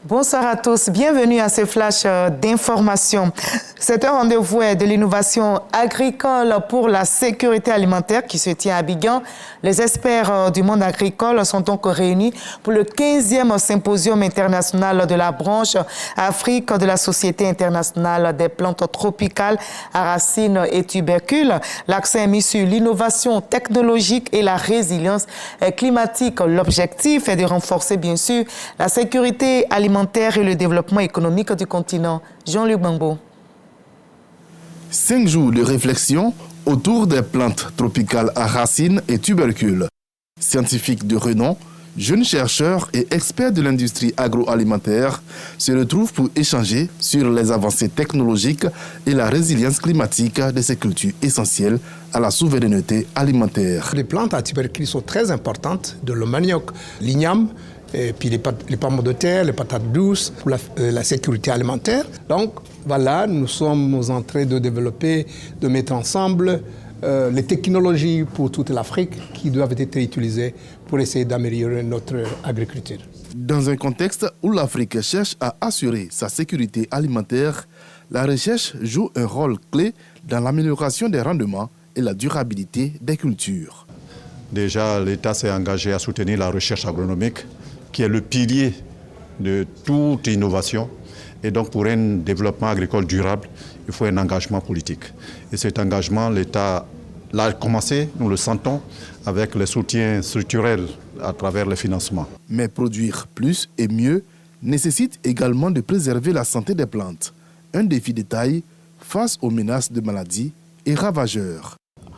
Bonsoir à tous, bienvenue à ce flash d'information. C'est un rendez-vous de l'innovation agricole pour la sécurité alimentaire qui se tient à Abidjan. Les experts du monde agricole sont donc réunis pour le 15e symposium international de la branche Afrique de la Société internationale des plantes tropicales à racines et tubercules. L'accent est mis sur l'innovation technologique et la résilience climatique. L'objectif est de renforcer bien sûr la sécurité alimentaire et le développement économique du continent. Jean-Luc Bambo. 5 jours de réflexion autour des plantes tropicales à racines et tubercules. Scientifiques de renom, jeunes chercheurs et experts de l'industrie agroalimentaire se retrouvent pour échanger sur les avancées technologiques et la résilience climatique de ces cultures essentielles à la souveraineté alimentaire. Les plantes à tubercules sont très importantes, de le manioc, l'igname, et puis les pommes de terre, les patates douces pour la sécurité alimentaire. Donc voilà, nous sommes en train de développer, de mettre ensemble les technologies pour toute l'Afrique qui doivent être utilisées pour essayer d'améliorer notre agriculture. Dans un contexte où l'Afrique cherche à assurer sa sécurité alimentaire, la recherche joue un rôle clé dans l'amélioration des rendements et la durabilité des cultures. Déjà, l'État s'est engagé à soutenir la recherche agronomique, qui est le pilier de toute innovation. Et donc, pour un développement agricole durable, il faut un engagement politique. Et cet engagement, l'État l'a commencé, nous le sentons, avec le soutien structurel à travers le financement. Mais produire plus et mieux nécessite également de préserver la santé des plantes. Un défi de taille face aux menaces de maladies et ravageurs.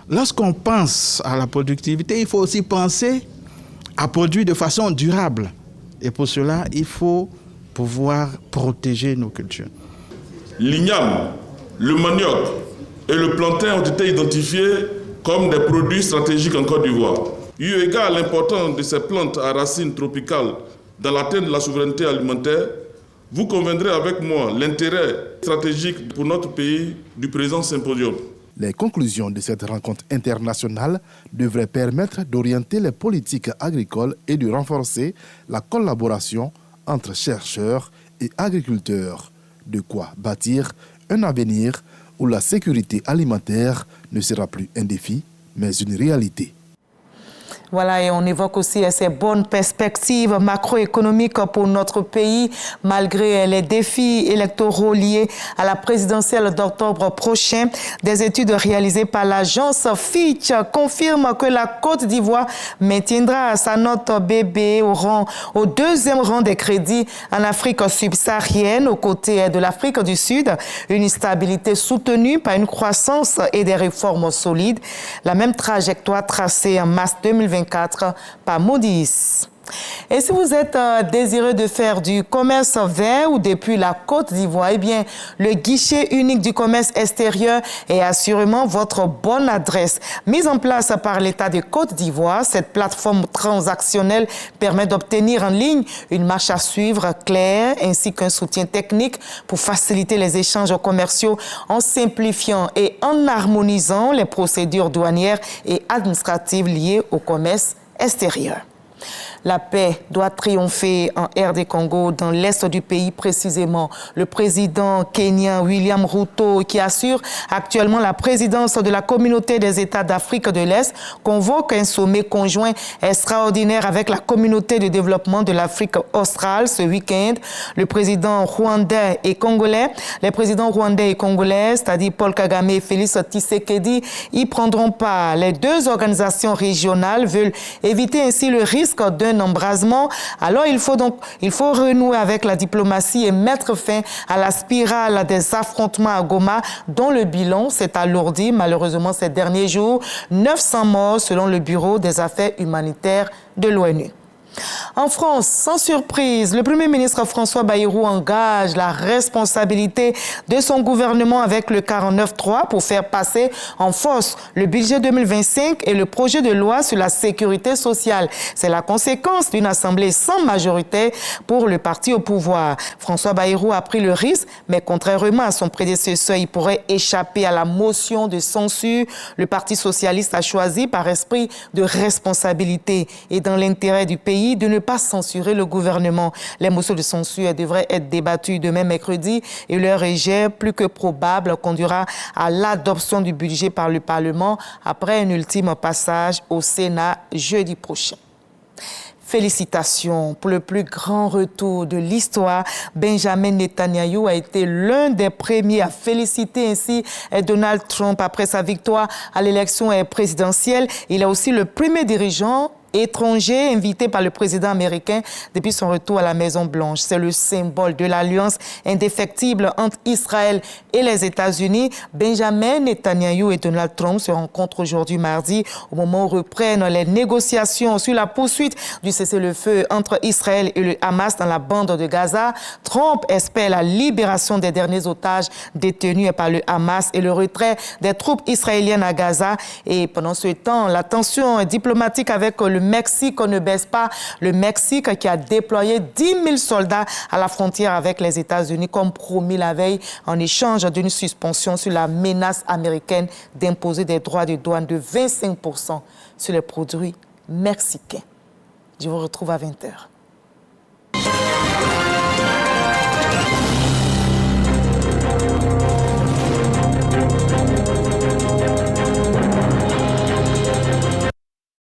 Lorsqu'on pense à la productivité, il faut aussi penser à produire de façon durable. Et pour cela, il faut pouvoir protéger nos cultures. L'igname, le manioc et le plantain ont été identifiés comme des produits stratégiques en Côte d'Ivoire. Eu égard à l'importance de ces plantes à racines tropicales dans l'atteinte de la souveraineté alimentaire, vous conviendrez avec moi l'intérêt stratégique pour notre pays du présent symposium. Les conclusions de cette rencontre internationale devraient permettre d'orienter les politiques agricoles et de renforcer la collaboration entre chercheurs et agriculteurs. De quoi bâtir un avenir où la sécurité alimentaire ne sera plus un défi, mais une réalité. Voilà, et on évoque aussi ces bonnes perspectives macroéconomiques pour notre pays, malgré les défis électoraux liés à la présidentielle d'octobre prochain. Des études réalisées par l'agence Fitch confirment que la Côte d'Ivoire maintiendra sa note BB au deuxième rang des crédits en Afrique subsaharienne, aux côtés de l'Afrique du Sud. Une stabilité soutenue par une croissance et des réformes solides. La même trajectoire tracée en mars 2024 par Moody's. Et si vous êtes désireux de faire du commerce vert ou depuis la Côte d'Ivoire, eh bien, le guichet unique du commerce extérieur est assurément votre bonne adresse. Mise en place par l'État de Côte d'Ivoire, cette plateforme transactionnelle permet d'obtenir en ligne une marche à suivre claire ainsi qu'un soutien technique pour faciliter les échanges commerciaux en simplifiant et en harmonisant les procédures douanières et administratives liées au commerce extérieur. La paix doit triompher en RD Congo, dans l'est du pays précisément. Le président kenyan William Ruto, qui assure actuellement la présidence de la communauté des États d'Afrique de l'Est, convoque un sommet conjoint extraordinaire avec la communauté de développement de l'Afrique australe ce week-end. Le président rwandais et congolais, les présidents rwandais et congolais, c'est-à-dire Paul Kagame et Félix Tshisekedi, y prendront part. Les deux organisations régionales veulent éviter ainsi le risque d'un embrasement. Alors il faut renouer avec la diplomatie et mettre fin à la spirale des affrontements à Goma, dont le bilan s'est alourdi malheureusement ces derniers jours. 900 morts selon le Bureau des affaires humanitaires de l'ONU. En France, sans surprise, le Premier ministre François Bayrou engage la responsabilité de son gouvernement avec le 49.3 pour faire passer en force le budget 2025 et le projet de loi sur la sécurité sociale. C'est la conséquence d'une assemblée sans majorité pour le parti au pouvoir. François Bayrou a pris le risque, mais contrairement à son prédécesseur, il pourrait échapper à la motion de censure. Le Parti socialiste a choisi par esprit de responsabilité et dans l'intérêt du pays pays de ne pas censurer le gouvernement. Les motions de censure devraient être débattues demain mercredi et leur rejet, plus que probable, conduira à l'adoption du budget par le Parlement après un ultime passage au Sénat jeudi prochain. Félicitations pour le plus grand retour de l'histoire. Benjamin Netanyahu a été l'un des premiers à féliciter ainsi Donald Trump après sa victoire à l'élection présidentielle. Il est aussi le premier dirigeant étranger invité par le président américain depuis son retour à la Maison-Blanche. C'est le symbole de l'alliance indéfectible entre Israël et les États-Unis. Benjamin Netanyahu et Donald Trump se rencontrent aujourd'hui mardi au moment où reprennent les négociations sur la poursuite du cessez-le-feu entre Israël et le Hamas dans la bande de Gaza. Trump espère la libération des derniers otages détenus par le Hamas et le retrait des troupes israéliennes à Gaza. Et pendant ce temps, la tension diplomatique avec le Mexique ne baisse pas. Le Mexique qui a déployé 10 000 soldats à la frontière avec les États-Unis, comme promis la veille, en échange d'une suspension sur la menace américaine d'imposer des droits de douane de 25% sur les produits mexicains. Je vous retrouve à 20h.